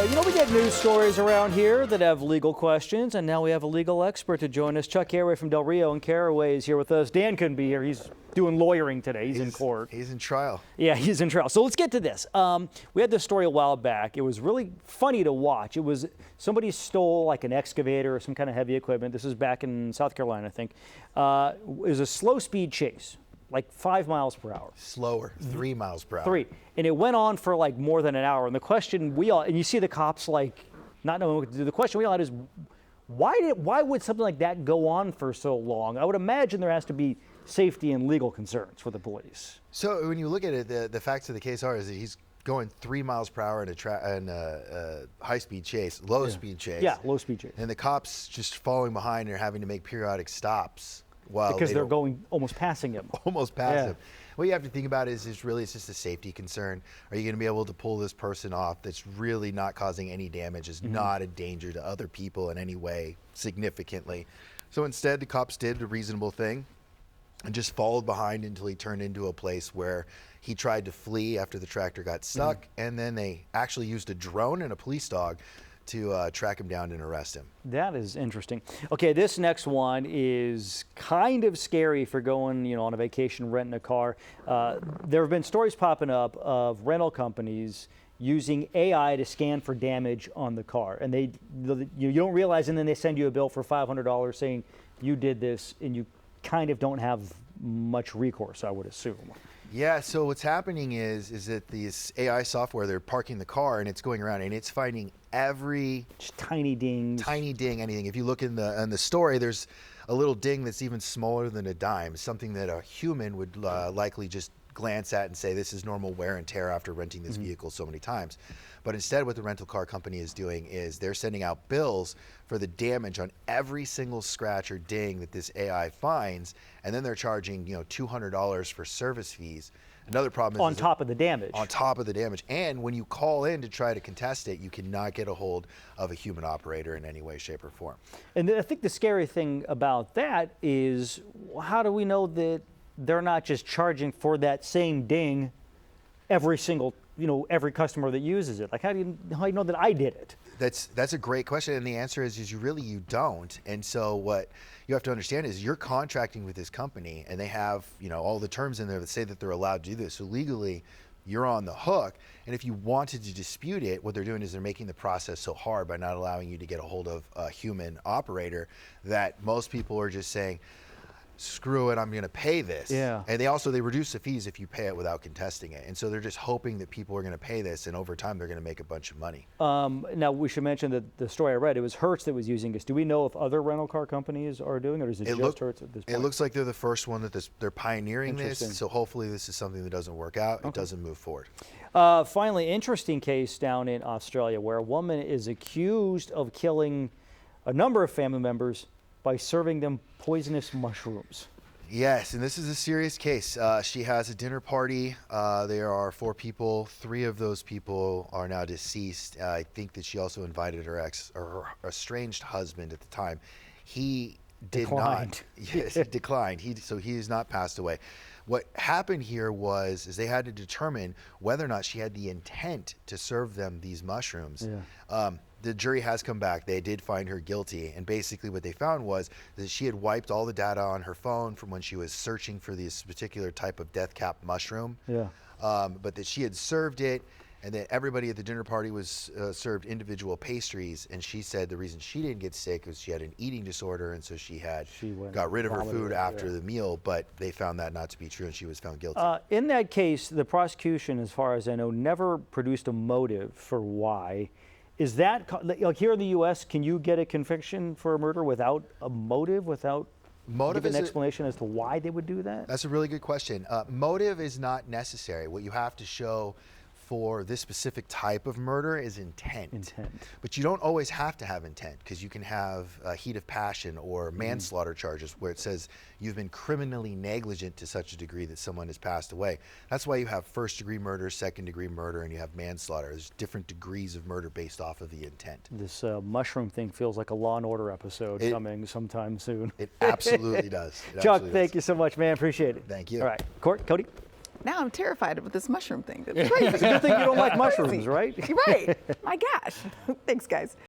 We get news stories around here that have legal questions, and now we have a legal expert to join us. Chuck Caraway from Del Rio and Caraway is here with us. Dan couldn't be here. He's doing lawyering today. He's in court. He's in trial. Yeah, he's in trial. So let's get to this. We had this story a while back. It was really funny to watch. It was somebody stole like an excavator or some kind of heavy equipment. This is back in South Carolina, I think. It was a slow speed chase. Like 5 miles per hour. Slower, 3 miles per hour. 3. And it went on for like more than an hour. And the question and you see the cops like not knowing what to do. The question we all had is, why would something like that go on for so long? I would imagine there has to be safety and legal concerns for the police. So when you look at it, the facts of the case are is that he's going 3 miles per hour in a high-speed chase, low-speed chase. Yeah, low-speed chase. And the cops just following behind and having to make periodic stops. Because they're going almost passing him. Almost past him. What you have to think about is really it's just a safety concern. Are you going to be able to pull this person off that's really not causing any damage, is not a danger to other people in any way significantly? So instead, the cops did the reasonable thing and just followed behind until he turned into a place where he tried to flee after the tractor got stuck, and then they actually used a drone and a police dog to track him down and arrest him. That is interesting. Okay, this next one is kind of scary if you're going, on a vacation, renting a car. There have been stories popping up of rental companies using AI to scan for damage on the car, and you don't realize, and then they send you a bill for $500 saying you did this, and you kind of don't have much recourse, I would assume. Yeah, so what's happening is that this AI software, they're parking the car and it's going around and it's finding every just tiny ding, anything. If you look in the story, there's a little ding that's even smaller than a dime, something that a human would likely just glance at and say, this is normal wear and tear after renting this vehicle so many times. But instead, what the rental car company is doing is they're sending out bills for the damage on every single scratch or ding that this AI finds, and then they're charging $200 for service fees. Another problem is on top of the damage. On top of the damage. And when you call in to try to contest it, you cannot get a hold of a human operator in any way, shape, or form. And I think the scary thing about that is, how do we know that they're not just charging for that same ding every single, every customer that uses it? Like, how do you know that I did it? That's a great question, and the answer is you don't. And so what you have to understand is you're contracting with this company, and they have all the terms in there that say that they're allowed to do this. So legally, you're on the hook. And if you wanted to dispute it, what they're doing is they're making the process so hard by not allowing you to get a hold of a human operator that most people are just saying, screw it, I'm going to pay this. Yeah. And they reduce the fees if you pay it without contesting it. And so they're just hoping that people are going to pay this, and over time they're going to make a bunch of money. Now we should mention that the story I read, it was Hertz that was using this. Do we know if other rental car companies are doing it, or is it just Hertz at this point? It looks like they're the first one that they're pioneering this. So hopefully this is something that doesn't work out. Okay. It doesn't move forward. Finally, interesting case down in Australia where a woman is accused of killing a number of family members by serving them poisonous mushrooms. Yes, and this is a serious case. She has a dinner party. There are 4 people. 3 of those people are now deceased. I think that she also invited her estranged husband at the time. He declined. Yes, he declined. He has not passed away. What happened here is they had to determine whether or not she had the intent to serve them these mushrooms. Yeah. The jury has come back. They did find her guilty, and basically what they found was that she had wiped all the data on her phone from when she was searching for this particular type of death cap mushroom. Yeah. But that she had served it, and that everybody at the dinner party was served individual pastries, and she said the reason she didn't get sick was she had an eating disorder, and so she got rid of her food after the meal, but they found that not to be true, and she was found guilty. In that case, the prosecution, as far as I know, never produced a motive for why. Is that, like here in the U.S., can you get a conviction for a murder without a motive, without giving an explanation as to why they would do that? That's a really good question. Motive is not necessary. What you have to show for this specific type of murder is intent. But you don't always have to have intent, because you can have a heat of passion or manslaughter charges where it says you've been criminally negligent to such a degree that someone has passed away. That's why you have first-degree murder, second-degree murder, and you have manslaughter. There's different degrees of murder based off of the intent. This mushroom thing feels like a Law & Order episode coming sometime soon. It absolutely does. Chuck, thank you so much, man. Appreciate it. Thank you. All right. Cody? Now I'm terrified of this mushroom thing. That's crazy. It's a good thing you don't like mushrooms, right? Right. My gosh. Thanks, guys.